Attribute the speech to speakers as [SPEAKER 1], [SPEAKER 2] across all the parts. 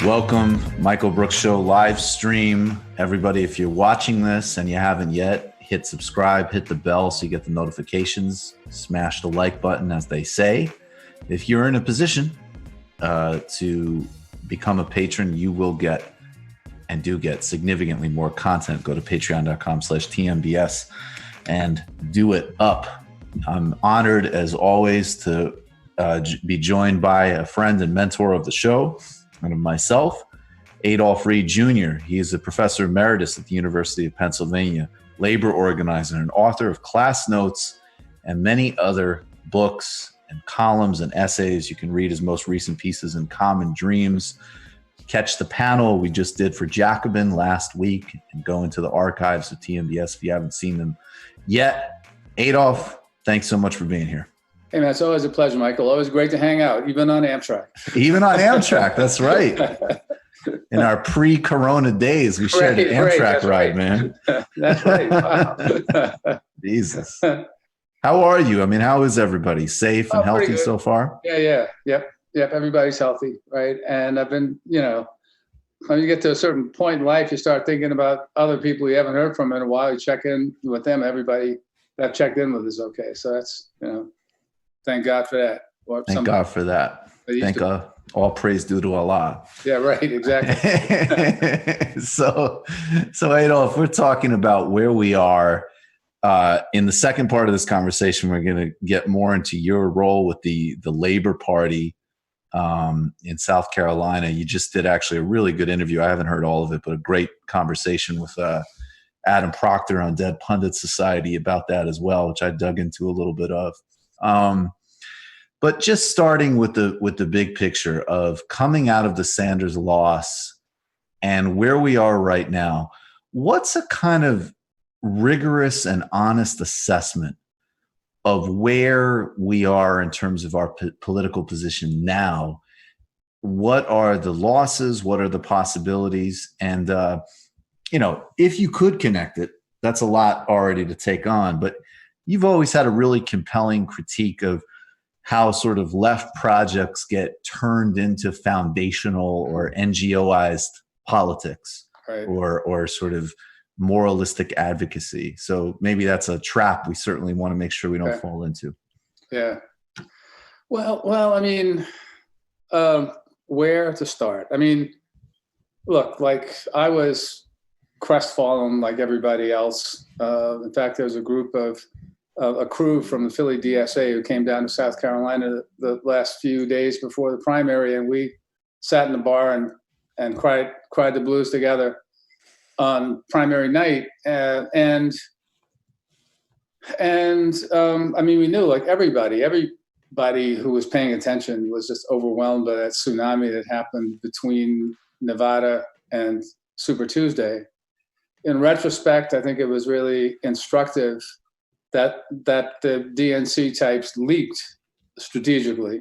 [SPEAKER 1] Welcome, Michael Brooks Show live stream. Everybody, if you're watching this and you haven't yet, hit subscribe, hit the bell so you get the notifications, smash the like button, as they say. If you're in a position to become a patron, you will get and do get significantly more content. Go to patreon.com/TMBS and do it up. I'm honored, as always, to be joined by a friend and mentor of the show, and of myself, Adolph Reed Jr. He is a professor emeritus at the University of Pennsylvania, labor organizer, and author of class notes and many other books and columns and essays. You can read his most recent pieces in Common Dreams. Catch the panel we just did for Jacobin last week and go into the archives of TMBS if you haven't seen them yet. Adolph, thanks so much for being here.
[SPEAKER 2] Hey, man, it's always a pleasure, Michael. Always great to hang out, even on Amtrak.
[SPEAKER 1] Even on Amtrak, that's right. In our pre-corona days, we shared an Amtrak ride, man.
[SPEAKER 2] That's right. Wow.
[SPEAKER 1] Jesus. How are you? I mean, how is everybody? Safe and healthy so far?
[SPEAKER 2] Yeah. Yep. Everybody's healthy, right? And I've been, when you get to a certain point in life, you start thinking about other people you haven't heard from in a while. You check in with them. Everybody that I've checked in with is okay. So that's, thank God for that.
[SPEAKER 1] Thank God for that. Thank God. All praise due to Allah.
[SPEAKER 2] Yeah, right. Exactly.
[SPEAKER 1] So Adolph, we're talking about where we are. In the second part of this conversation, we're going to get more into your role with the Labor Party in South Carolina. You just did actually a really good interview. I haven't heard all of it, but a great conversation with Adam Proctor on Dead Pundit Society about that as well, which I dug into a little bit of. But just starting with the big picture of coming out of the Sanders loss and where we are right now, what's a kind of rigorous and honest assessment of where we are in terms of our political position now? What are the losses? What are the possibilities? And, if you could connect it, that's a lot already to take on, but you've always had a really compelling critique of how sort of left projects get turned into foundational or NGOized politics, right, or sort of moralistic advocacy. So maybe that's a trap we certainly want to make sure we don't fall into.
[SPEAKER 2] Yeah. Well, I mean, where to start? I mean, look, like I was crestfallen like everybody else. In fact, there was a group of a crew from the Philly DSA who came down to South Carolina the last few days before the primary, and we sat in the bar and cried the blues together on primary night. I mean, we knew, like everybody who was paying attention was just overwhelmed by that tsunami that happened between Nevada and Super Tuesday. In retrospect, I think it was really instructive that the DNC types leaked strategically,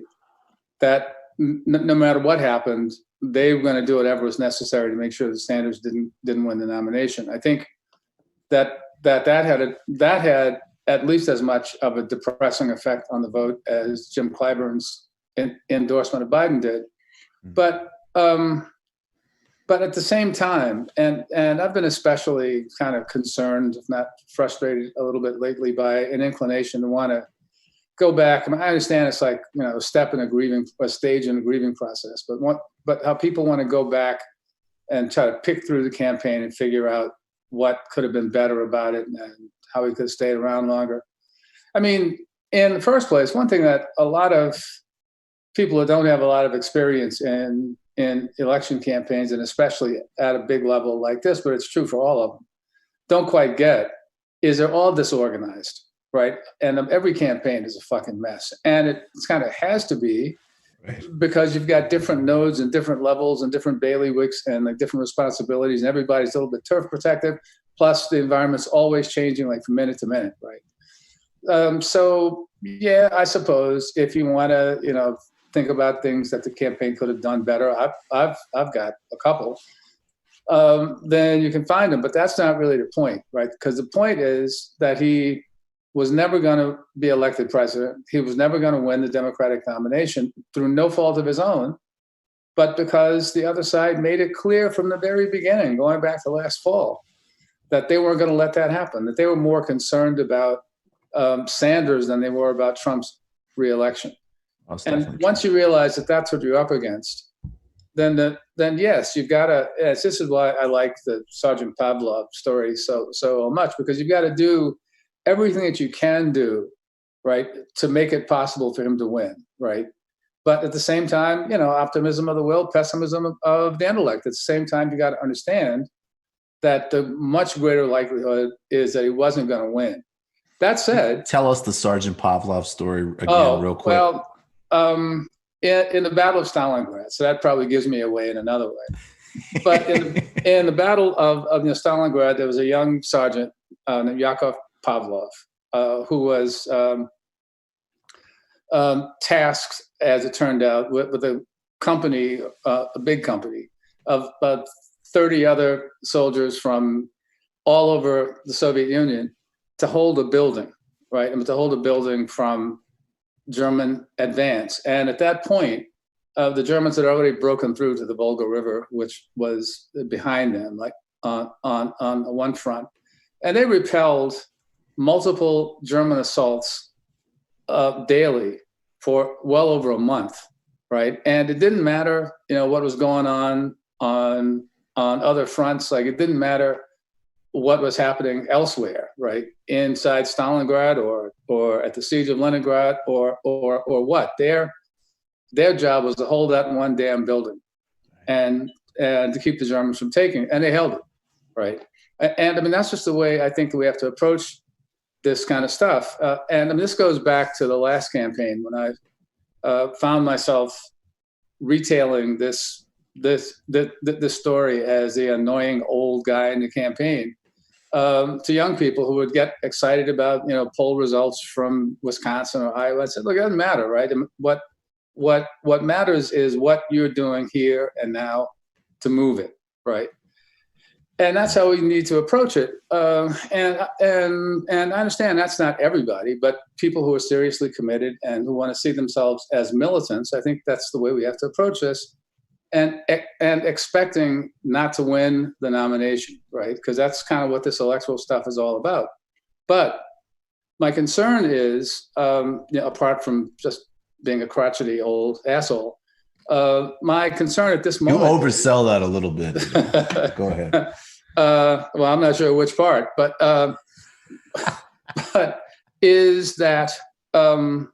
[SPEAKER 2] that no matter what happened, they were going to do whatever was necessary to make sure that Sanders didn't win the nomination. I think that had at least as much of a depressing effect on the vote as Jim Clyburn's endorsement of Biden did. But but at the same time, and I've been especially kind of concerned, if not frustrated a little bit lately, by an inclination to want to go back. I mean, I understand it's like, you know, a stage in a grieving process, but how people want to go back and try to pick through the campaign and figure out what could have been better about it and how he could have stayed around longer. I mean, in the first place, one thing that a lot of people who don't have a lot of experience in election campaigns, and especially at a big level like this, but it's true for all of them, don't quite get, is they're all disorganized, right? And every campaign is a fucking mess. And it kind of has to be, right, because you've got different nodes and different levels and different bailiwicks and like different responsibilities, and everybody's a little bit turf protective. Plus, the environment's always changing, like from minute to minute, right? So, yeah, I suppose if you want to, you know, think about things that the campaign could have done better, I've got a couple. Then you can find them, but that's not really the point, right? Because the point is that he was never going to be elected president. He was never going to win the Democratic nomination through no fault of his own, but because the other side made it clear from the very beginning, going back to last fall, that they weren't going to let that happen, that they were more concerned about Sanders than they were about Trump's reelection. And once you realize that that's what you're up against, then yes, you've got to. Yes, this is why I like the Sergeant Pavlov story so much, because you've got to do everything that you can do, right, to make it possible for him to win, right? But at the same time, you know, optimism of the will, pessimism of the intellect. At the same time, you got to understand that the much greater likelihood is that he wasn't going to win. That said,
[SPEAKER 1] tell us the Sergeant Pavlov story again, real quick.
[SPEAKER 2] Well, in the Battle of Stalingrad, so that probably gives me away in another way. But in the Battle of Stalingrad, there was a young sergeant named Yakov Pavlov who was tasked, as it turned out, with a company, a big company of about 30 other soldiers from all over the Soviet Union to hold a building, right? And to hold a building from German advance. And at that point, the Germans had already broken through to the Volga River, which was behind them, like on one front. And they repelled multiple German assaults daily for well over a month, right? And it didn't matter, you know, what was going on other fronts. Like, it didn't matter what was happening elsewhere, right? Inside Stalingrad or at the siege of Leningrad or what. Their job was to hold that one damn building and to keep the Germans from taking it. And they held it, right? And I mean, that's just the way I think that we have to approach this kind of stuff. And I mean, this goes back to the last campaign when I found myself retailing this story as the annoying old guy in the campaign to young people who would get excited about, you know, poll results from Wisconsin or Iowa. I said, look, it doesn't matter, right? And what matters is what you're doing here and now to move it, right? And that's how we need to approach it. And I understand that's not everybody, but people who are seriously committed and who want to see themselves as militants, I think that's the way we have to approach this. And expecting not to win the nomination, right? Because that's kind of what this electoral stuff is all about. But my concern is, you know, apart from just being a crotchety old asshole, my concern at this moment—
[SPEAKER 1] You oversell that a little bit. Go ahead.
[SPEAKER 2] Well, I'm not sure which part, but is that the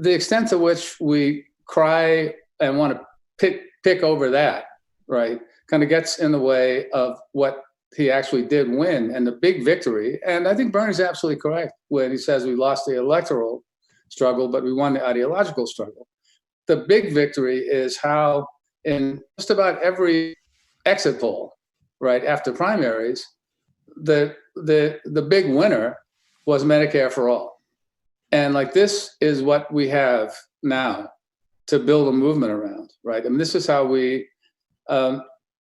[SPEAKER 2] extent to which we cry and want to pick over that, right, kind of gets in the way of what he actually did win and the big victory. And I think Bernie's absolutely correct when he says we lost the electoral struggle, but we won the ideological struggle. The big victory is how in just about every exit poll, right, after primaries, the big winner was Medicare for all. And like, this is what we have now to build a movement around, right? I mean, this is how we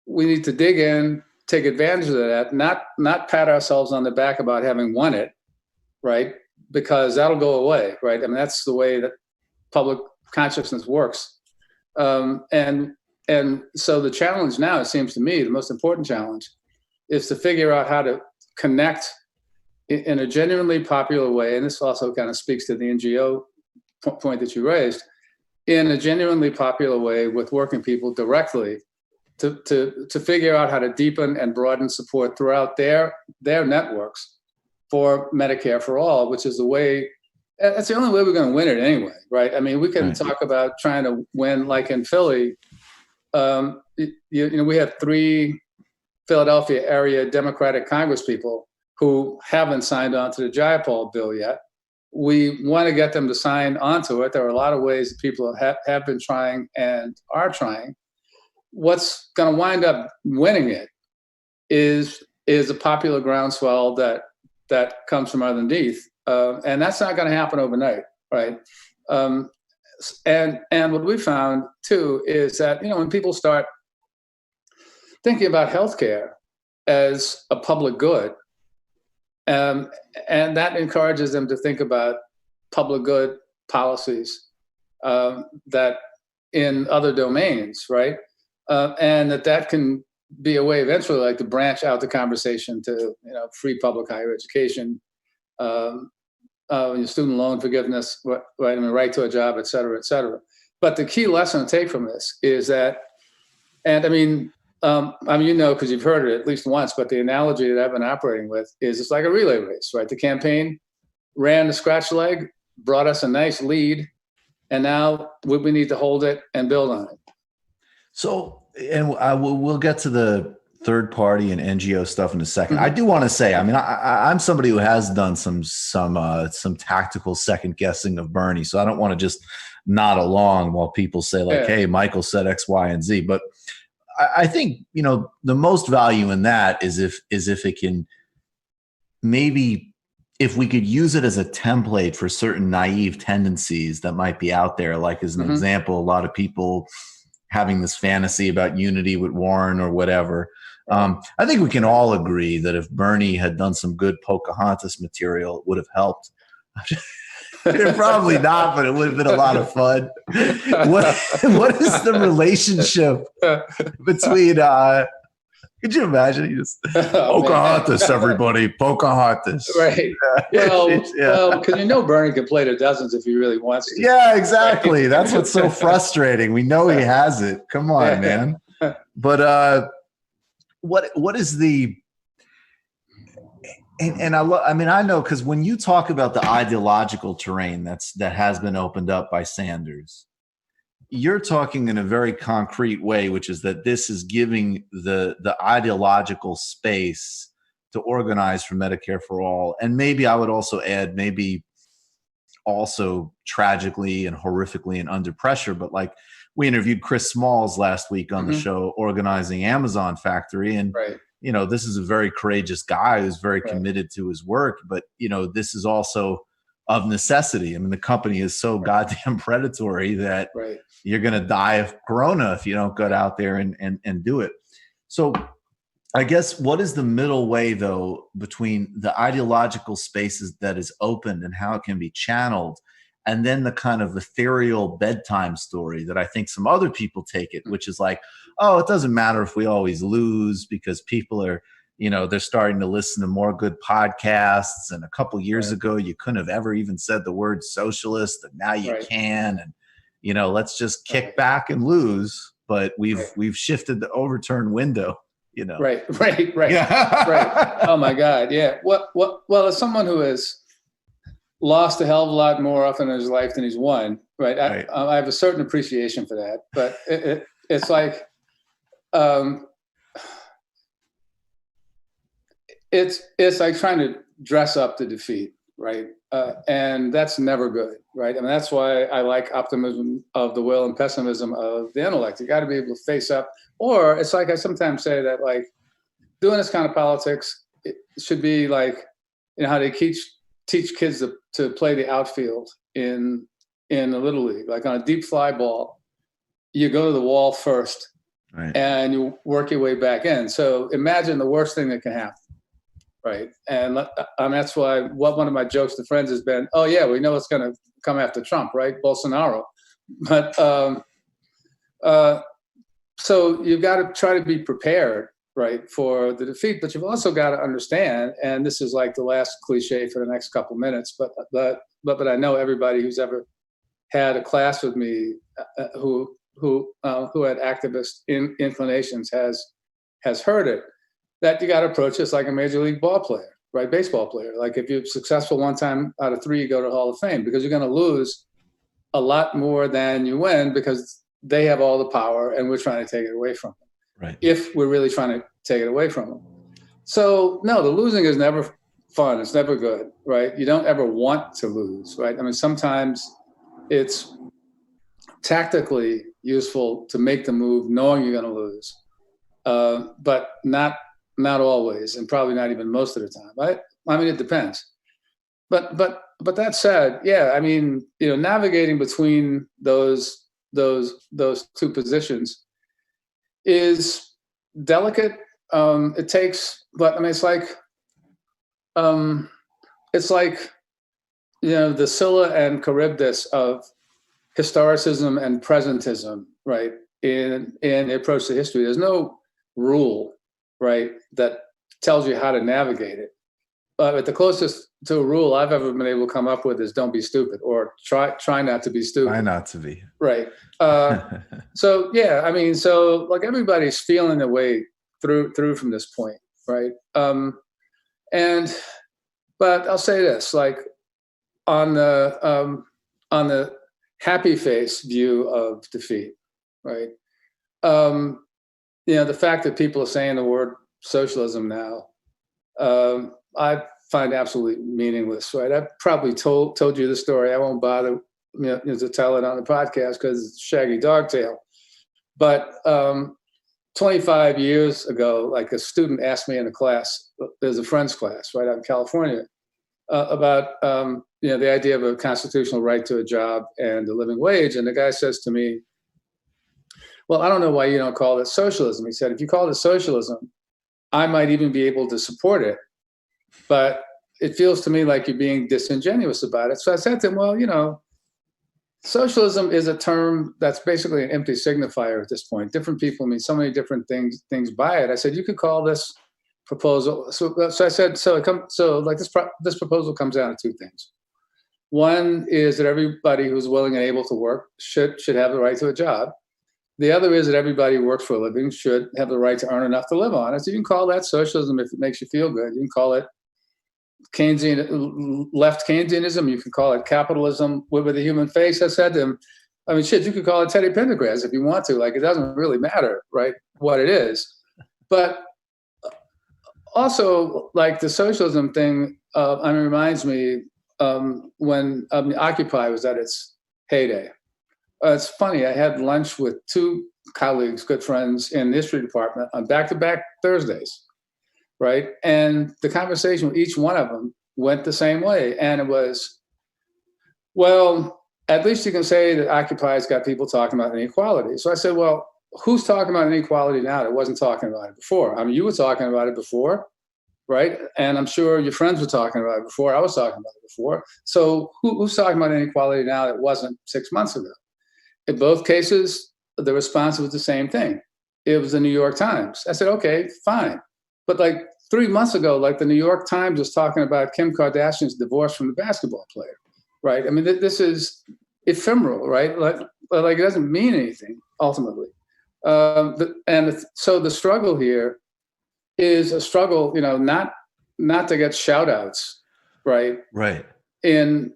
[SPEAKER 2] need to dig in, take advantage of that, not pat ourselves on the back about having won it, right? Because that'll go away, right? I mean, that's the way that public consciousness works. And and so the challenge now, it seems to me, the most important challenge is to figure out how to connect in a genuinely popular way. And this also kind of speaks to the NGO point that you raised, in a genuinely popular way with working people directly to figure out how to deepen and broaden support throughout their networks for Medicare for All, which is the way, that's the only way we're going to win it anyway, right? I mean, we can talk about trying to win, like in Philly, we have 3 Philadelphia area Democratic Congress people who haven't signed on to the Jayapal bill yet. We want to get them to sign onto it. There are a lot of ways that people have been trying and are trying. What's going to wind up winning it is a popular groundswell that comes from underneath, and that's not going to happen overnight, right? And what we found too is that when people start thinking about healthcare as a public good, and that encourages them to think about public good policies that in other domains, right? And that can be a way eventually, like, to branch out the conversation to free public higher education, student loan forgiveness, right? I mean, right to a job, et cetera, et cetera. But the key lesson to take from this is that, and I mean, because you've heard it at least once, but the analogy that I've been operating with is it's like a relay race, right? The campaign ran the scratch leg, brought us a nice lead, and now we need to hold it and build on it.
[SPEAKER 1] So, and we'll get to the third party and NGO stuff in a second. I do want to say, I mean, I'm somebody who has done some tactical second guessing of Bernie, so I don't want to just nod along while people say like, "Hey, Michael said X, Y, and Z." But I think the most value in that is if it can, maybe if we could use it as a template for certain naive tendencies that might be out there. Like, as an example, a lot of people having this fantasy about unity with Warren or whatever. I think we can all agree that if Bernie had done some good Pocahontas material, it would have helped. Probably not, but it would have been a lot of fun. What is the relationship between could you imagine? You just Pocahontas, everybody, Pocahontas.
[SPEAKER 2] Right. Well, because Bernie can play to dozens if he really wants to.
[SPEAKER 1] Yeah, exactly. That's what's so frustrating. We know he has it. Come on, man. But what is the and I know, because when you talk about the ideological terrain that has been opened up by Sanders, you're talking in a very concrete way, which is that this is giving the ideological space to organize for Medicare for All. And maybe I would also add, maybe also tragically and horrifically and under pressure, but like, we interviewed Chris Smalls last week on the show, organizing Amazon Factory. And, this is a very courageous guy who's very committed to his work. But, this is also of necessity. I mean, the company is so goddamn predatory that you're going to die of corona if you don't go out there and do it. So I guess, what is the middle way, though, between the ideological spaces that is opened and how it can be channeled, and then the kind of ethereal bedtime story that I think some other people take it, which is like, oh, it doesn't matter if we always lose because people are, they're starting to listen to more good podcasts. And a couple years ago, you couldn't have ever even said the word socialist, and now you can. And, let's just kick back and lose. But we've shifted the overturn window,
[SPEAKER 2] Right. Right. Oh my God. Yeah. Well, as someone who has lost a hell of a lot more often in his life than he's won, right? I have a certain appreciation for that, but it's like, it's like trying to dress up the defeat, right? And that's never good, right? I mean, that's why I like optimism of the will and pessimism of the intellect. You got to be able to face up. Or it's like, I sometimes say that, like, doing this kind of politics, it should be like, how they teach kids to play the outfield in the Little League. Like, on a deep fly ball, you go to the wall first, and you work your way back in. So imagine the worst thing that can happen, right? And that's why one of my jokes to friends has been, oh yeah, we know it's going to come after Trump, right? Bolsonaro. But so you've got to try to be prepared, right, for the defeat, but you've also got to understand, and this is like the last cliche for the next couple minutes, but I know everybody who's ever had a class with me who had activist inclinations has heard it, that you got to approach this like a major league ball player, right? Baseball player. Like if you're successful one time out of three, you go to the Hall of Fame, because you're going to lose a lot more than you win because they have all the power and we're trying to take it away from them.
[SPEAKER 1] Right.
[SPEAKER 2] If we're really trying to take it away from them. So no, the losing is never fun. It's never good, right? You don't ever want to lose, right? I mean, sometimes it's tactically useful to make the move knowing you're going to lose, but not always, and probably not even most of the time. I mean, it depends. But that said, yeah, I mean, navigating between those two positions is delicate. It takes, but I mean, it's like the Scylla and Charybdis of historicism and presentism, right? In the approach to history, there's no rule, right, that tells you how to navigate it. But the closest to a rule I've ever been able to come up with is don't be stupid, or try not to be stupid.
[SPEAKER 1] Try not to be.
[SPEAKER 2] Right. So yeah, I mean, so like everybody's feeling their way through from this point, right? But I'll say this, like on the happy face view of defeat, right? The fact that people are saying the word socialism now, I find absolutely meaningless, right? I've probably told you the story. I won't bother to tell it on the podcast because it's shaggy dog tail. But 25 years ago, like a student asked me in a class, there's a Friends class right out in California, about the idea of a constitutional right to a job and a living wage. And the guy says to me, well, I don't know why you don't call it socialism. He said, if you call it socialism, I might even be able to support it. But it feels to me like you're being disingenuous about it. So I said to him, well, socialism is a term that's basically an empty signifier at this point. Different people mean so many different things by it. I said, you could call this proposal. So I said, this proposal comes down to two things. One is that everybody who's willing and able to work should have the right to a job. The other is that everybody who works for a living should have the right to earn enough to live on. So you can call that socialism if it makes you feel good. You can call it left Keynesianism. You can call it capitalism with a human face. I said to him, I mean, shit, you could call it Teddy Pendergrass if you want to. Like, it doesn't really matter, right, what it is. But also, like the socialism thing, reminds me when Occupy was at its heyday. It's funny, I had lunch with two colleagues, good friends in the history department on back-to-back Thursdays, right? And the conversation with each one of them went the same way. And it was, well, at least you can say that Occupy's got people talking about inequality. So I said, well, who's talking about inequality now that wasn't talking about it before? I mean, you were talking about it before, right? And I'm sure your friends were talking about it before. I was talking about it before. So who's talking about inequality now that wasn't 6 months ago? In both cases, the response was the same thing. It was the New York Times. I said, okay, fine. But like 3 months ago, like the New York Times was talking about Kim Kardashian's divorce from the basketball player, right? I mean, this is ephemeral, right? Like it doesn't mean anything ultimately. So the struggle here is a struggle, not to get shout outs, right?
[SPEAKER 1] Right.
[SPEAKER 2] In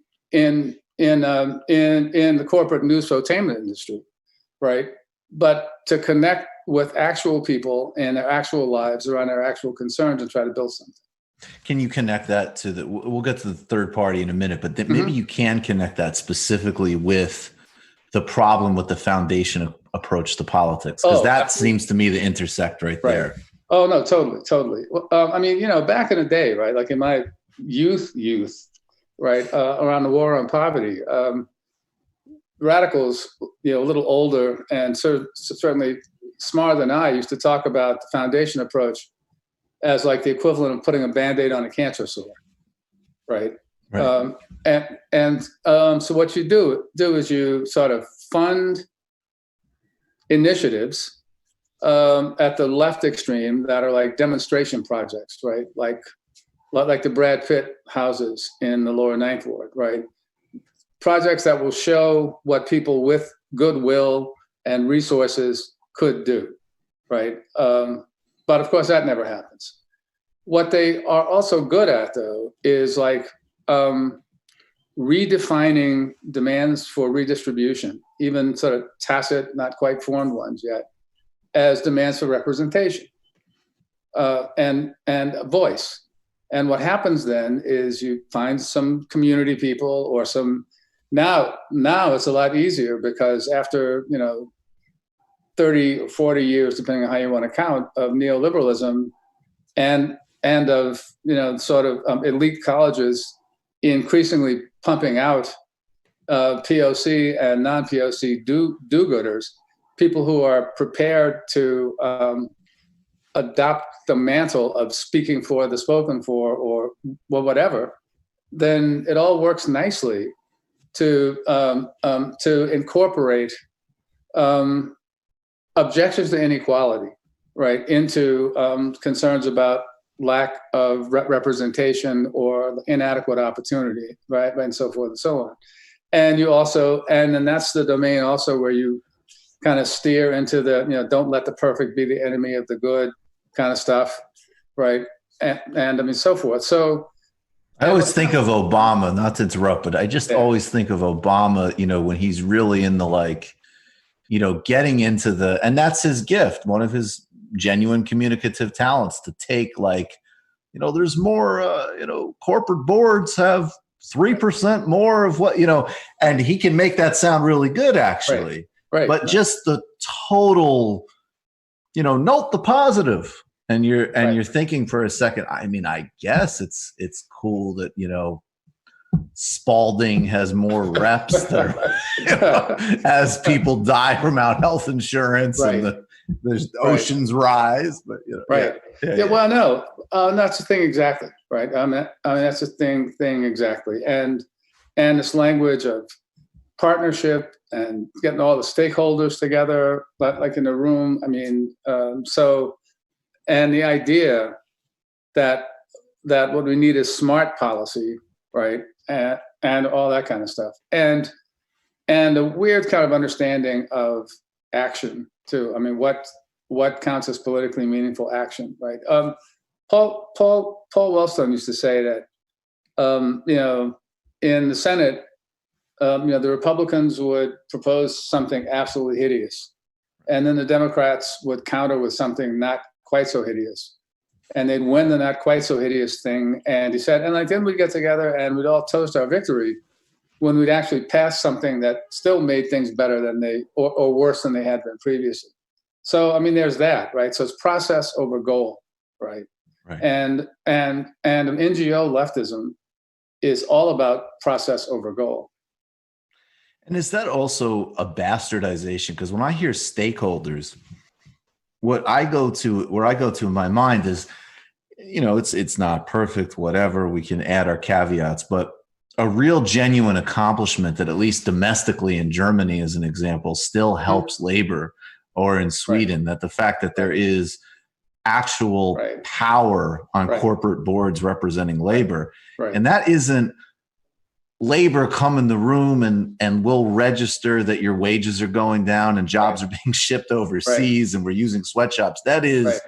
[SPEAKER 2] the corporate newsfotainment industry, right? But to connect with actual people in their actual lives around their actual concerns and try to build something.
[SPEAKER 1] Can you connect that to we'll get to the third party in a minute, but maybe you can connect that specifically with the problem with the foundation approach to politics, because that absolutely seems to me to intersect right there.
[SPEAKER 2] Oh, no, totally. Well, back in the day, right, like in my youth, right, around the war on poverty, radicals, a little older and certainly smarter than I, used to talk about the foundation approach as like the equivalent of putting a Band-Aid on a cancer sore, right? So what you do is you sort of fund initiatives at the left extreme that are like demonstration projects, right? Like the Brad Pitt houses in the lower Ninth Ward, right? Projects that will show what people with goodwill and resources could do, right? But of course, that never happens. What they are also good at, though, is like redefining demands for redistribution, even sort of tacit, not quite formed ones yet, as demands for representation and voice. And what happens then is you find some community people or some. Now it's a lot easier because after 30 or 40 years, depending on how you want to count, of neoliberalism and of sort of elite colleges increasingly pumping out POC and non-POC do-gooders, people who are prepared to adopt the mantle of speaking for the spoken for or whatever, then it all works nicely to incorporate objections to inequality, right, into concerns about lack of representation or inadequate opportunity, right, and so forth and so on. And you also, and then that's the domain also where you kind of steer into the, don't let the perfect be the enemy of the good kind of stuff, right, and I mean so forth. So
[SPEAKER 1] I always think of Obama, not to interrupt, but I just always think of Obama, when he's really in the getting into the, and that's his gift, one of his genuine communicative talents, to take there's more, corporate boards have 3% more of what, and he can make that sound really good actually.
[SPEAKER 2] Right.
[SPEAKER 1] But just the total, note the positive. And you're thinking for a second, I mean, I guess it's cool that, Spalding has more reps as people die from out health insurance and there's oceans rise, but
[SPEAKER 2] well, no, that's the thing exactly, right? I mean that's the thing exactly, and this language of partnership and getting all the stakeholders together, like in a room. I mean, and the idea that what we need is smart policy, right, and all that kind of stuff, and a weird kind of understanding of action too. I mean, what counts as politically meaningful action, right? Paul Wellstone used to say that in the Senate, the Republicans would propose something absolutely hideous, and then the Democrats would counter with something not quite so hideous, and they'd win the not quite so hideous thing. And he said, and then we'd get together and we'd all toast our victory when we'd actually pass something that still made things better than or worse than they had been previously. So, I mean, there's that, right? So it's process over goal, right? And an NGO leftism is all about process over goal.
[SPEAKER 1] And is that also a bastardization? Because when I hear stakeholders, where I go to in my mind is, it's not perfect, whatever, we can add our caveats, but a real genuine accomplishment that at least domestically in Germany, as an example, still helps labor, or in Sweden, that the fact that there is actual power on corporate boards representing labor, and that isn't labor come in the room and we'll register that your wages are going down and jobs are being shipped overseas and we're using sweatshops. That is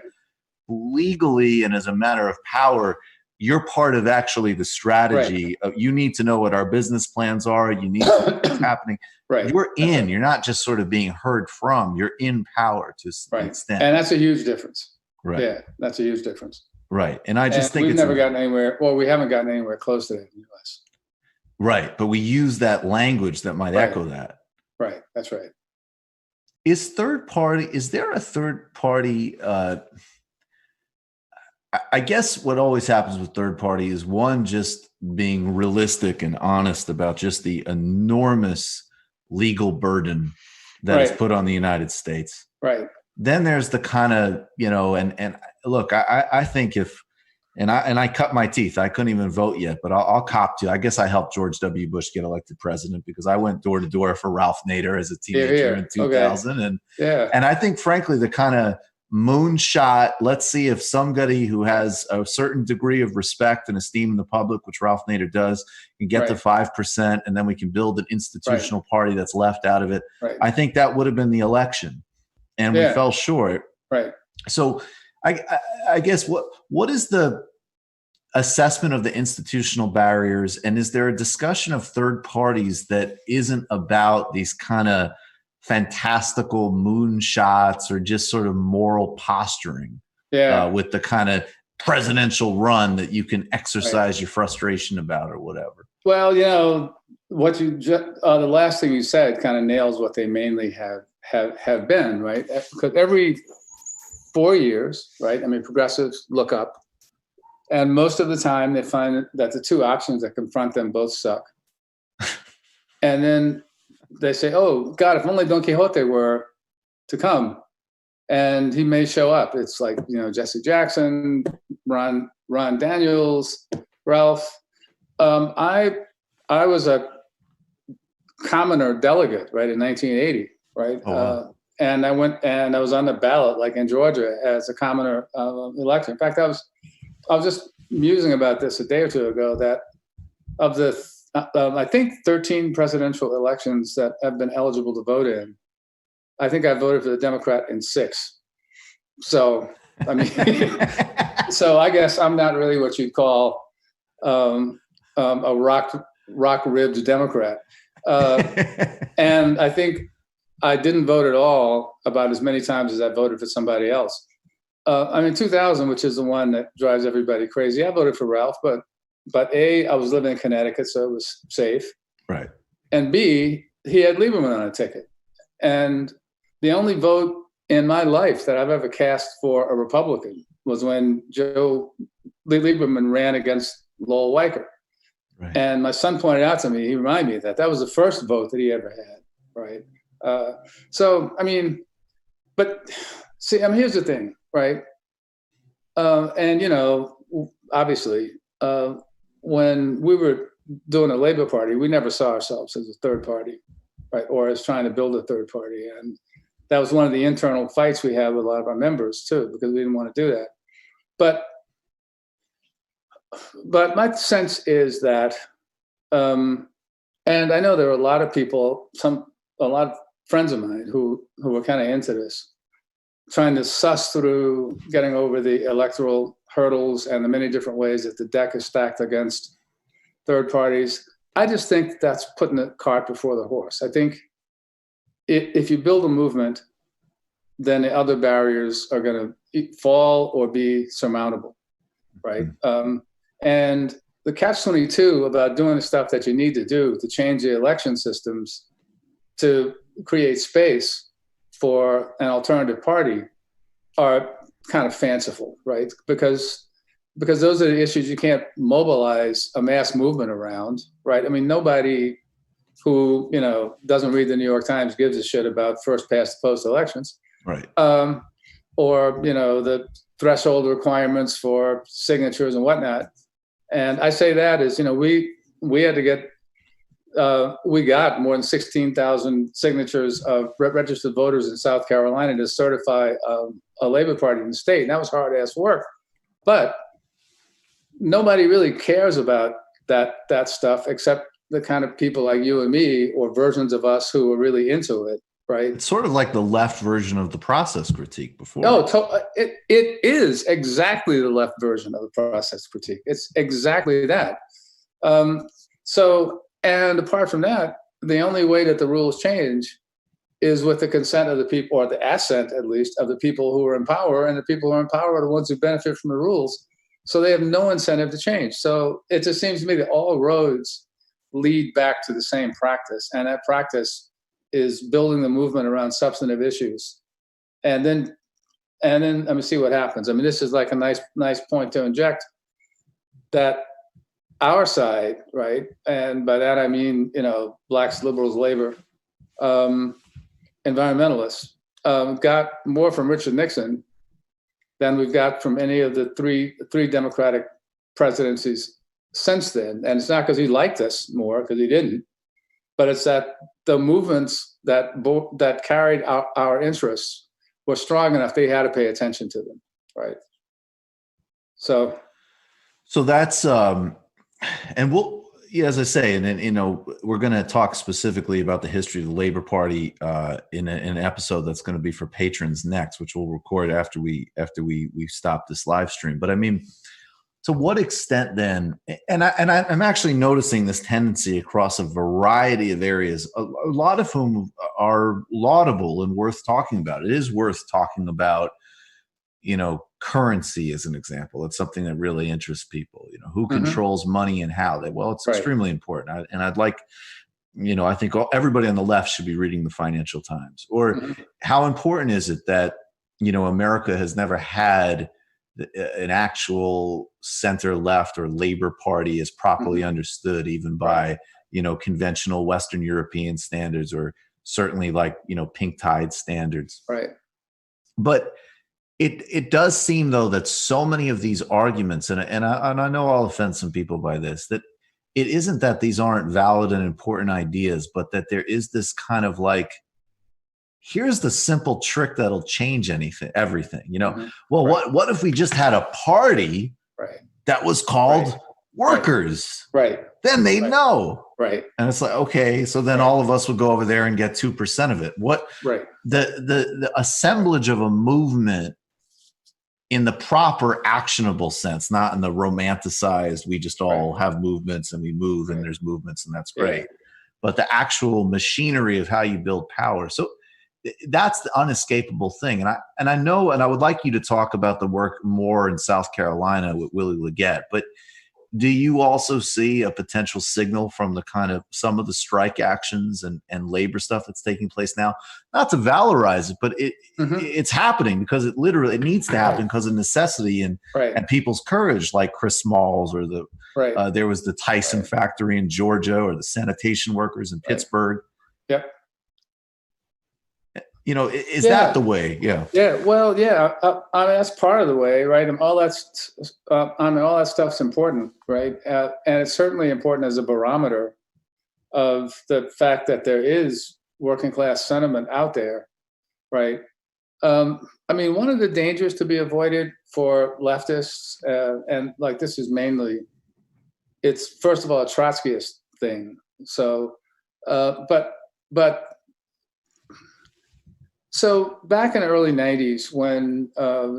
[SPEAKER 1] legally, and as a matter of power, you're part of actually the strategy. You need to know what our business plans are. You need to know what's happening. You're in. You're not just sort of being heard from. You're in power to an extent.
[SPEAKER 2] And that's a huge difference. Yeah, that's a huge difference.
[SPEAKER 1] And I just think
[SPEAKER 2] we've never gotten anywhere. Well, we haven't gotten anywhere close to that in the U.S.
[SPEAKER 1] But we use that language that might echo that.
[SPEAKER 2] That's right.
[SPEAKER 1] Is there a third party? I guess what always happens with third party is one, just being realistic and honest about just the enormous legal burden that is put on the United States. Then there's the kind of, and look, I think if And I cut my teeth. I couldn't even vote yet, but I'll cop to. I guess I helped George W. Bush get elected president because I went door to door for Ralph Nader as a teenager in 2000.
[SPEAKER 2] Okay.
[SPEAKER 1] And
[SPEAKER 2] Yeah.
[SPEAKER 1] and I think, frankly, the kind of moonshot, let's see if somebody who has a certain degree of respect and esteem in the public, which Ralph Nader does, can get to 5%, and then we can build an institutional party that's left out of it.
[SPEAKER 2] Right.
[SPEAKER 1] I think that would have been the election, and we fell short.
[SPEAKER 2] Right.
[SPEAKER 1] So I guess what is the assessment of the institutional barriers, and is there a discussion of third parties that isn't about these kind of fantastical moonshots or just sort of moral posturing with the kind of presidential run that you can exercise your frustration about or whatever?
[SPEAKER 2] Well, what you the last thing you said kind of nails what they mainly have been, right? Because every 4 years, right? I mean, progressives look up, and most of the time they find that the two options that confront them both suck. And then they say, oh, God, if only Don Quixote were to come, and he may show up. It's like, Jesse Jackson, Ron Daniels, Ralph. I was a commoner delegate, right, in 1980, right? Oh, wow. And I went and I was on the ballot, like in Georgia, as a commoner election. In fact, I was just musing about this a day or two ago, that of the I think 13 presidential elections that have been eligible to vote in, I think I voted for the Democrat in 6. So, I mean, so I guess I'm not really what you'd call a rock-ribbed Democrat. And I think I didn't vote at all about as many times as I voted for somebody else. I mean, 2000, which is the one that drives everybody crazy, I voted for Ralph, but A, I was living in Connecticut, so it was safe.
[SPEAKER 1] Right.
[SPEAKER 2] And B, he had Lieberman on a ticket. And the only vote in my life that I've ever cast for a Republican was when Joe Lieberman ran against Lowell Weicker. Right. And my son pointed out to me, he reminded me that was the first vote that he ever had, right? So, I mean, but see, I mean, here's the thing, right? And, obviously, when we were doing a Labor Party, we never saw ourselves as a third party, right? Or as trying to build a third party. And that was one of the internal fights we had with a lot of our members too, because we didn't want to do that. But my sense is that, and I know there are a lot of people, a lot of friends of mine who were kind of into this, trying to suss through getting over the electoral hurdles and the many different ways that the deck is stacked against third parties. I just think that's putting the cart before the horse. I think if you build a movement, then the other barriers are going to fall or be surmountable, right? And the catch-22 about doing the stuff that you need to do to change the election systems to create space for an alternative party are kind of fanciful, right? Because those are the issues you can't mobilize a mass movement around, right? I mean, nobody who, doesn't read the New York Times gives a shit about first past the post elections.
[SPEAKER 1] Right.
[SPEAKER 2] Or, the threshold requirements for signatures and whatnot. And I say that is, we had to get, we got more than 16,000 signatures of registered voters in South Carolina to certify a Labor Party in the state. And that was hard-ass work. But nobody really cares about that stuff except the kind of people like you and me, or versions of us who are really into it, right? It's
[SPEAKER 1] sort of like the left version of the process critique before.
[SPEAKER 2] No, it is exactly the left version of the process critique. It's exactly that. And apart from that, the only way that the rules change is with the consent of the people, or the assent, at least, of the people who are in power. And the people who are in power are the ones who benefit from the rules. So they have no incentive to change. So it just seems to me that all roads lead back to the same practice. And that practice is building the movement around substantive issues. And then let me see what happens. I mean, this is like a nice point to inject, that our side, right? And by that, I mean, blacks, liberals, labor, environmentalists, got more from Richard Nixon than we've got from any of the three Democratic presidencies since then. And it's not because he liked us more, because he didn't, but it's that the movements that carried our interests were strong enough they had to pay attention to them, right? So
[SPEAKER 1] that's and we'll, yeah, as I say, and then, you know, we're going to talk specifically about the history of the Labor Party in an episode that's going to be for patrons next, which we'll record after we stop this live stream. But I mean, to what extent then, and I'm actually noticing this tendency across a variety of areas, a lot of whom are laudable and worth talking about. It is worth talking about, you know, currency as an example. It's something that really interests people. You know, who controls money and how. Well, it's extremely important. And I'd like, you know, I think everybody on the left should be reading the Financial Times. Or how important is it that, you know, America has never had an actual center left or Labor Party is properly understood, even by, you know, conventional Western European standards, or certainly like, you know, pink tide standards.
[SPEAKER 2] Right.
[SPEAKER 1] But it does seem, though, that so many of these arguments, and I know I'll offend some people by this, that it isn't that these aren't valid and important ideas, but that there is this kind of like, here's the simple trick that'll change everything. You know, well, what if we just had a party that was called workers?
[SPEAKER 2] Right.
[SPEAKER 1] Then they know.
[SPEAKER 2] Right.
[SPEAKER 1] And it's like, okay, so then all of us would go over there and get 2% of it. What?
[SPEAKER 2] Right.
[SPEAKER 1] The assemblage of a movement in the proper actionable sense, not in the romanticized, we just all have movements and we move and there's movements and that's great. But the actual machinery of how you build power. So that's the unescapable thing. And I know, and I would like you to talk about the work more in South Carolina with Willie Leggett, but do you also see a potential signal from the kind of some of the strike actions and labor stuff that's taking place now? Not to valorize it, but it's happening because it needs to happen because of necessity and people's courage, like Chris Smalls or there was the Tyson factory in Georgia, or the sanitation workers in Pittsburgh.
[SPEAKER 2] Yep.
[SPEAKER 1] You know, is that the way? Yeah.
[SPEAKER 2] Yeah. Well, yeah. I mean, that's part of the way, right? And all that stuff's important, right? And it's certainly important as a barometer of the fact that there is working class sentiment out there, right? I mean, one of the dangers to be avoided for leftists, and like this is mainly, it's first of all a Trotskyist thing. So, So back in the early 90s, when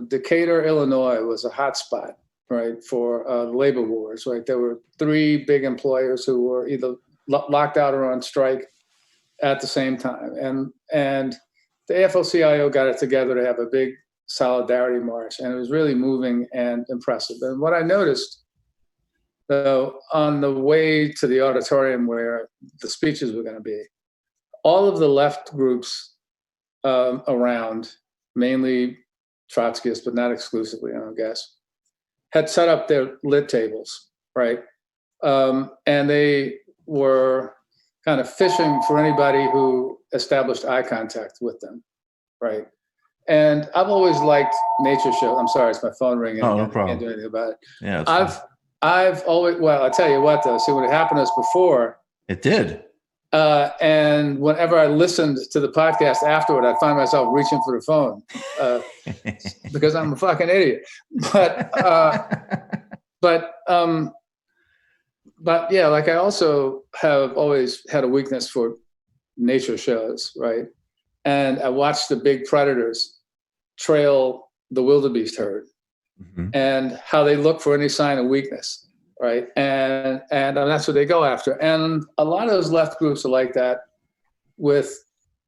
[SPEAKER 2] Decatur, Illinois was a hot spot, right, for labor wars, right? There were three big employers who were either locked out or on strike at the same time. And the AFL-CIO got it together to have a big solidarity march, and it was really moving and impressive. And what I noticed, though, on the way to the auditorium where the speeches were going to be, all of the left groups around, mainly Trotskyists, but not exclusively, I guess, had set up their lit tables, right? And they were kind of fishing for anybody who established eye contact with them, right? And I've always liked nature shows. I'm sorry, it's my phone ringing.
[SPEAKER 1] Oh, no
[SPEAKER 2] I
[SPEAKER 1] problem.
[SPEAKER 2] can't do anything about it.
[SPEAKER 1] Yeah,
[SPEAKER 2] I've always, well, I'll tell you what, though. See, when it happened to us before.
[SPEAKER 1] It did.
[SPEAKER 2] And whenever I listened to the podcast afterward, I find myself reaching for the phone because I'm a fucking idiot. But yeah, like I also have always had a weakness for nature shows, right? And I watched the big predators trail the wildebeest herd and how they look for any sign of weakness. Right. And that's what they go after. And a lot of those left groups are like that with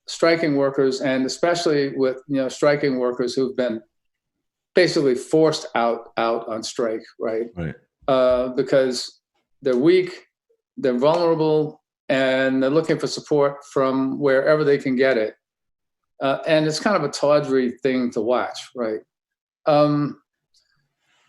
[SPEAKER 2] striking workers, and especially with, you know, striking workers who've been basically forced out on strike. Right. Because they're weak, they're vulnerable, and they're looking for support from wherever they can get it. And it's kind of a tawdry thing to watch. Right.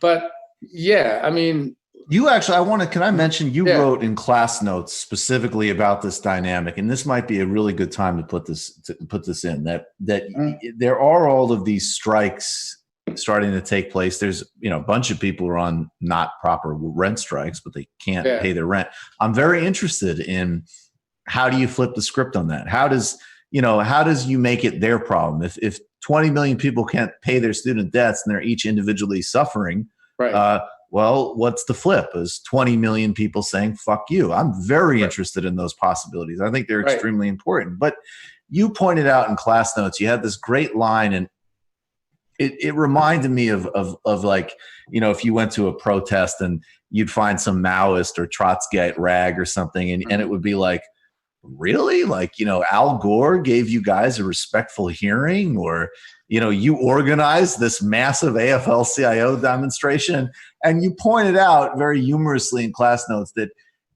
[SPEAKER 2] But yeah, I mean,
[SPEAKER 1] you actually, can I mention, you wrote in class notes specifically about this dynamic, and this might be a really good time to put this in, that there are all of these strikes starting to take place. There's, a bunch of people are on not proper rent strikes, but they can't pay their rent. I'm very interested in how do you flip the script on that? How does you make it their problem? If 20 million people can't pay their student debts and they're each individually suffering,
[SPEAKER 2] right.
[SPEAKER 1] Well, what's the flip? Is 20 million people saying, fuck you? I'm very interested in those possibilities. I think they're extremely important. But you pointed out in class notes, you had this great line, and it reminded me of like, if you went to a protest and you'd find some Maoist or Trotskyite rag or something, and it would be like, really? Like, Al Gore gave you guys a respectful hearing, or, you organized this massive AFL-CIO demonstration. And you pointed out very humorously in class notes that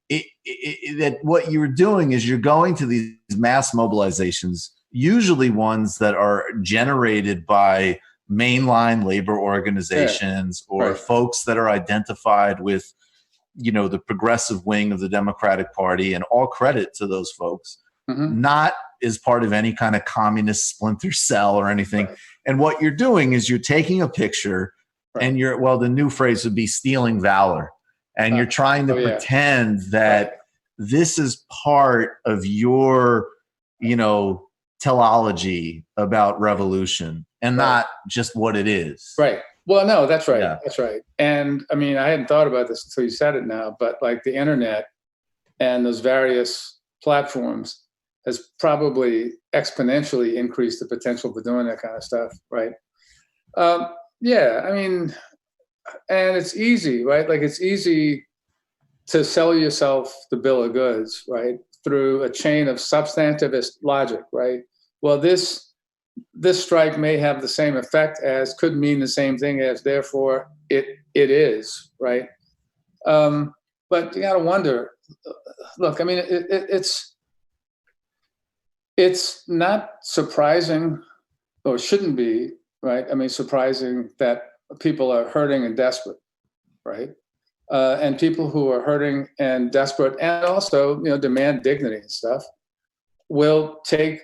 [SPEAKER 1] that what you're doing is you're going to these mass mobilizations, usually ones that are generated by mainline labor organizations or folks that are identified with, the progressive wing of the Democratic Party, and all credit to those folks, not as part of any kind of communist splinter cell or anything. And what you're doing is you're taking a picture and the new phrase would be stealing valor. And you're trying to pretend that this is part of your, teleology about revolution and not just what it is.
[SPEAKER 2] Right. Well, no, that's right. Yeah. That's right. And I mean, I hadn't thought about this until you said it now, but like the internet and those various platforms has probably exponentially increased the potential for doing that kind of stuff. Right. I mean, and it's easy, right? Like it's easy to sell yourself the bill of goods, right? Through a chain of substantivist logic, right? Well, this strike may have the same effect as, could mean the same thing as, therefore it is, right? But you got to wonder. Look, I mean, it's not surprising, or shouldn't be, right? I mean, surprising that people are hurting and desperate, right? And people who are hurting and desperate, and also, demand dignity and stuff, will take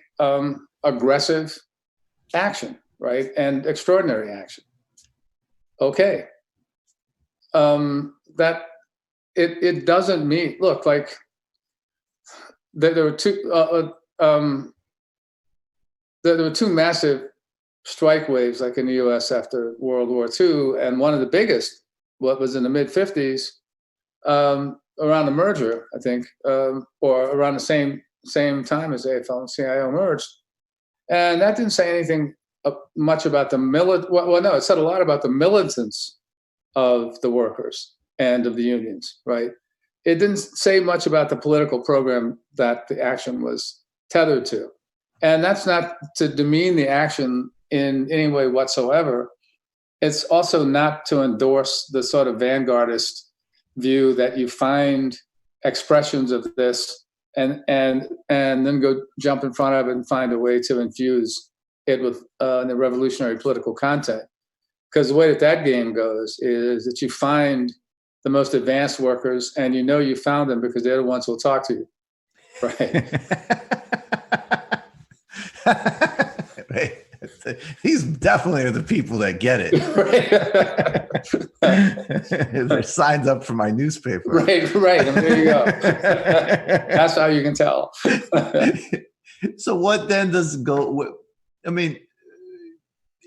[SPEAKER 2] aggressive action, right? And extraordinary action. Okay. That it doesn't mean, look, like there were two massive strike waves, like in the US after World War II. And one of the biggest, what was in the mid 50s, around the merger, I think, or around the same time as AFL and CIO merged. And that didn't say anything much about the it said a lot about the militance of the workers and of the unions, right? It didn't say much about the political program that the action was tethered to. And that's not to demean the action in any way whatsoever. It's also not to endorse the sort of vanguardist view that you find expressions of this and then go jump in front of it and find a way to infuse it with the revolutionary political content. Because the way that game goes is that you find the most advanced workers, and you found them because they're the ones who'll talk to you, right?
[SPEAKER 1] Right. These definitely are the people that get it. They're signed up for my newspaper.
[SPEAKER 2] Right. And there you go. That's how you can tell.
[SPEAKER 1] So what then does go? I mean,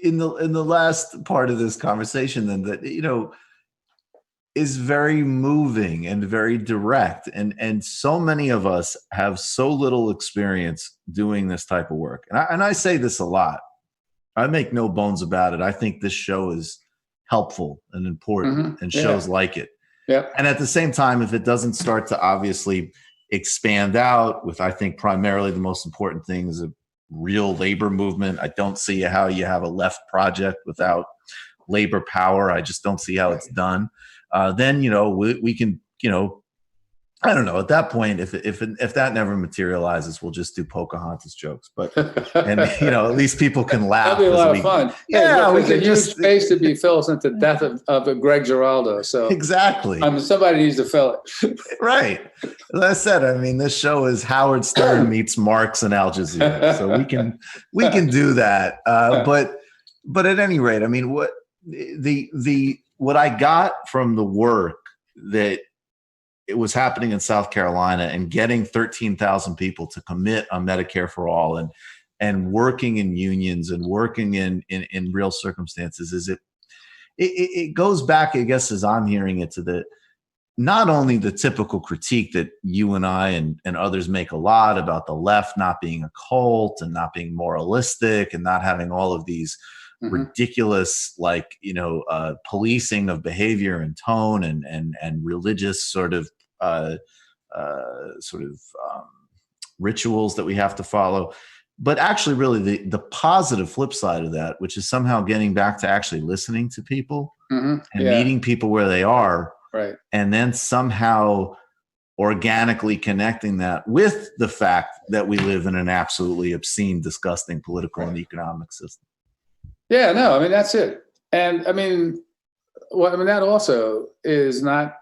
[SPEAKER 1] in the last part of this conversation, then that is very moving and very direct, and so many of us have so little experience doing this type of work. And I say this a lot. I make no bones about it. I think this show is helpful and important, and shows like it.
[SPEAKER 2] Yeah.
[SPEAKER 1] And at the same time, if it doesn't start to obviously expand out with, I think primarily the most important thing is a real labor movement. I don't see how you have a left project without labor power. I just don't see how it's done. Then, we can, I don't know. At that point, if that never materializes, we'll just do Pocahontas jokes. But at least people can laugh.
[SPEAKER 2] That'd be a lot of fun.
[SPEAKER 1] Yeah,
[SPEAKER 2] we could huge space to be filled since the death of Greg Giraldo. So
[SPEAKER 1] exactly,
[SPEAKER 2] somebody needs to fill it.
[SPEAKER 1] Right. As I said, I mean, this show is Howard Stern meets Marx and Al Jazeera, so we can do that. But at any rate, I mean, the what I got from the work that it was happening in South Carolina and getting 13,000 people to commit on Medicare for all and working in unions and working in real circumstances is it goes back, I guess, as I'm hearing it, to the not only the typical critique that you and I and others make a lot about the left not being a cult and not being moralistic and not having all of these ridiculous, like, policing of behavior and tone and religious sort of rituals that we have to follow. But actually, really, the positive flip side of that, which is somehow getting back to actually listening to people and meeting people where they are,
[SPEAKER 2] right,
[SPEAKER 1] and then somehow organically connecting that with the fact that we live in an absolutely obscene, disgusting political and economic system.
[SPEAKER 2] Yeah, no, I mean, that's it. And I mean, that also is not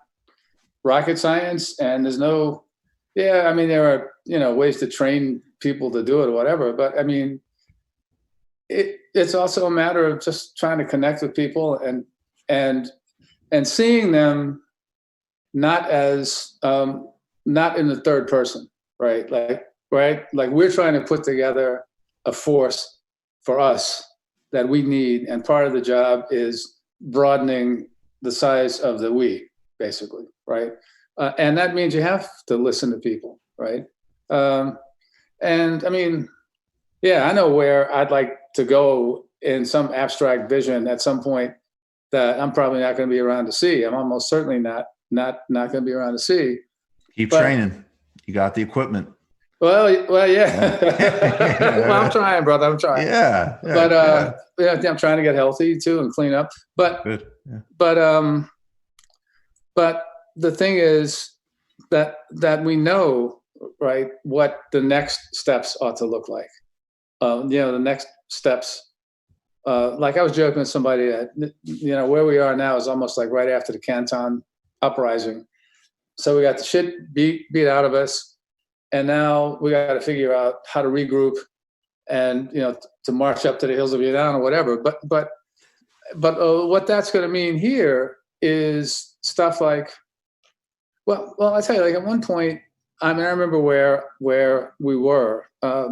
[SPEAKER 2] rocket science, and there's no, I mean, there are, ways to train people to do it or whatever, but I mean, it's also a matter of just trying to connect with people and seeing them not as, not in the third person, right? Like we're trying to put together a force for us that we need. And part of the job is broadening the size of the we, basically, right? And that means you have to listen to people, right? And I mean, I know where I'd like to go in some abstract vision at some point that I'm probably not going to be around to see. I'm almost certainly not going to be around to see.
[SPEAKER 1] Keep training. You got the equipment.
[SPEAKER 2] Well, yeah. Well, I'm trying, brother. I'm trying.
[SPEAKER 1] Yeah.
[SPEAKER 2] But I'm trying to get healthy too and clean up. But
[SPEAKER 1] good. Yeah.
[SPEAKER 2] But the thing is that we know, right, what the next steps ought to look like. The next steps. Like I was joking with somebody that where we are now is almost like right after the Canton uprising. So we got the shit beat out of us, and now we got to figure out how to regroup and to march up to the hills of Vietnam or whatever. But what that's going to mean here is stuff like, well, I tell you, like at one point, I mean, I remember where we were. I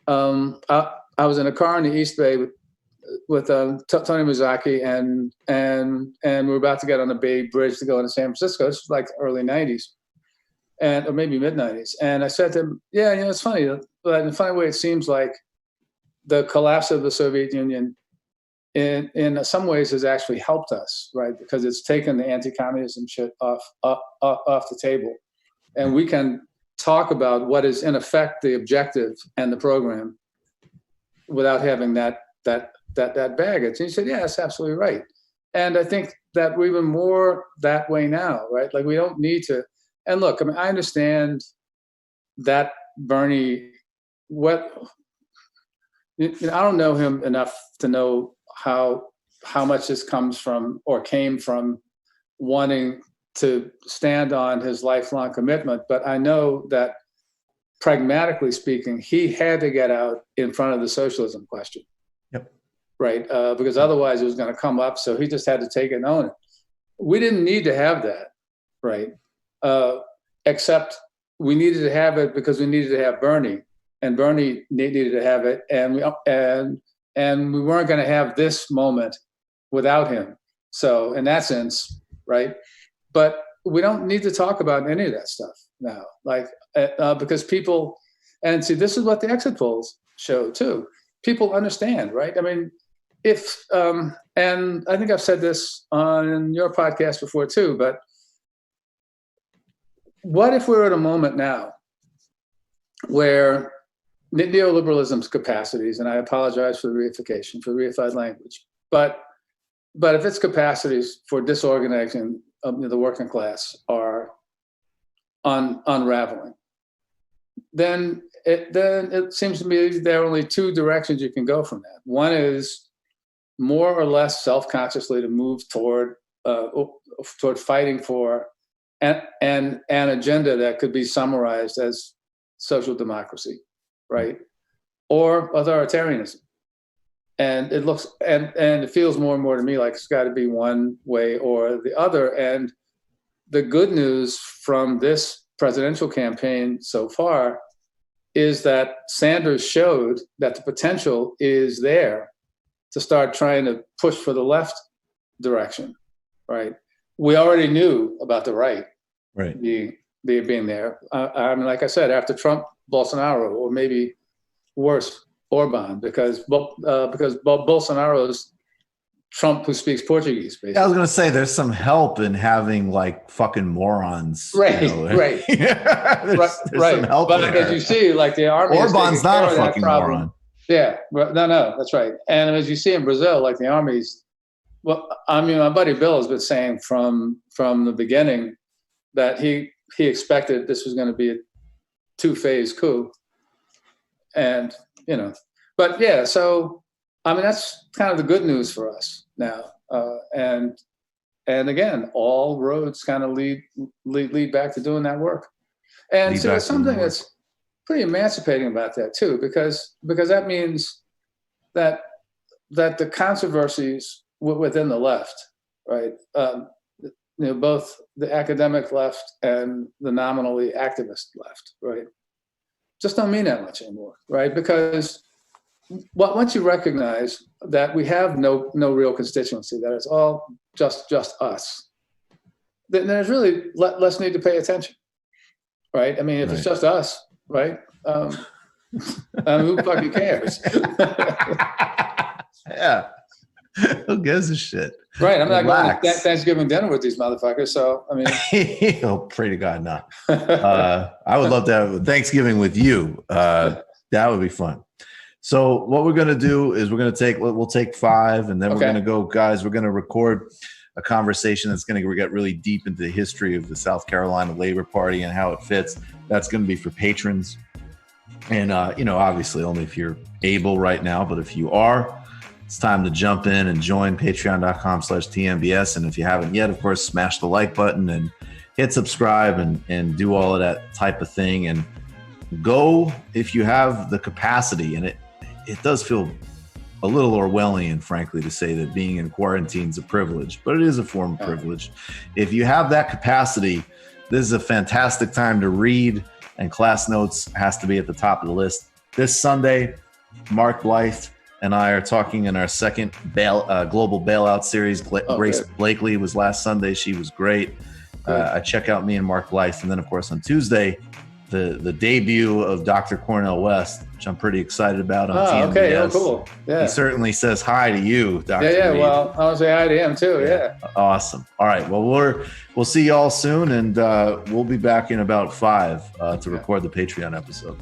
[SPEAKER 2] was in a car in the East Bay with Tony Muzaki, and we were about to get on the Bay Bridge to go into San Francisco. This was like early '90s, or maybe mid '90s. And I said to him, it's funny, but in a funny way, it seems like the collapse of the Soviet Union in some ways has actually helped us, right? Because it's taken the anti-communism shit off the table, and we can talk about what is in effect the objective and the program without having that baggage. And he said, yeah, that's absolutely right. And I think that we're even more that way now, right? Like we don't need to. And look, I mean, I understand that Bernie, I don't know him enough to know how much this comes from or came from wanting to stand on his lifelong commitment. But I know that pragmatically speaking, he had to get out in front of the socialism question.
[SPEAKER 1] Yep.
[SPEAKER 2] Right. Because otherwise it was going to come up. So he just had to take it and own it. We didn't need to have that. Right. Except we needed to have it because we needed to have Bernie, and Bernie needed to have it. And we weren't going to have this moment without him. So in that sense, right. But we don't need to talk about any of that stuff now, because people, and see, this is what the exit polls show too. People understand, right? I mean, and I think I've said this on your podcast before too, but what if we're at a moment now where neoliberalism's capacities, and I apologize for the reification, for the reified language, but if its capacities for disorganizing the working class are unraveling, then it seems to me there are only two directions you can go from that. One is more or less self-consciously to move toward fighting for an agenda that could be summarized as social democracy, right? Or authoritarianism. and it looks and it feels more and more to me like it's got to be one way or the other. And the good news from this presidential campaign so far is that Sanders showed that the potential is there to start trying to push for the left direction, right? We already knew about the right being there. I mean, like I said, after Trump, Bolsonaro, or maybe worse, Orban, because Bolsonaro's Trump who speaks Portuguese, basically.
[SPEAKER 1] Yeah, I was going to say there's some help in having like fucking morons.
[SPEAKER 2] Right,
[SPEAKER 1] right. there's some help
[SPEAKER 2] but
[SPEAKER 1] there.
[SPEAKER 2] As you see, like the army
[SPEAKER 1] Orban's not a fucking moron.
[SPEAKER 2] Yeah, no, that's right. And as you see in Brazil, like the army's, well, I mean, my buddy Bill has been saying from the beginning that he expected this was going to be a 2-phase coup. And, but yeah, so, I mean, that's kind of the good news for us now. And again, all roads kind of lead back to doing that work. And so there's something that's pretty emancipating about that too, because that means that the controversies within the left, right? Both the academic left and the nominally activist left, right? Just don't mean that much anymore, right? Because once you recognize that we have no real constituency, that it's all just us, then there's really less need to pay attention, right? I mean, if it's just us, right? I mean, who fucking cares?
[SPEAKER 1] Yeah. Who gives a shit?
[SPEAKER 2] Right. I'm not going to Thanksgiving dinner with these motherfuckers. So, I mean.
[SPEAKER 1] Oh, pray to God, not. I would love to have Thanksgiving with you. That would be fun. So what we're going to do is we'll take 5 and then we're going to go, guys, we're going to record a conversation that's going to get really deep into the history of the South Carolina Labor Party and how it fits. That's going to be for patrons. And, obviously only if you're able right now, but if you are, it's time to jump in and join patreon.com/TMBS. And if you haven't yet, of course, smash the like button and hit subscribe and do all of that type of thing. And go if you have the capacity. And it does feel a little Orwellian, frankly, to say that being in quarantine is a privilege, but it is a form of privilege. If you have that capacity, this is a fantastic time to read, and Class Notes has to be at the top of the list. This Sunday, Mark Blythe and I are talking in our second global bailout series. Grace Blakely was last Sunday. She was great. I check out me and Mark Blythe. And then, of course, on Tuesday, the debut of Dr. Cornel West, which I'm pretty excited about on TMBS.
[SPEAKER 2] Okay. Oh, cool. Yeah.
[SPEAKER 1] He certainly says hi to you, Dr.
[SPEAKER 2] Yeah,
[SPEAKER 1] Reed.
[SPEAKER 2] well, I want to say hi to him too, yeah.
[SPEAKER 1] Awesome. All right, well, we'll see you all soon, and we'll be back in about 5 to record the Patreon episode.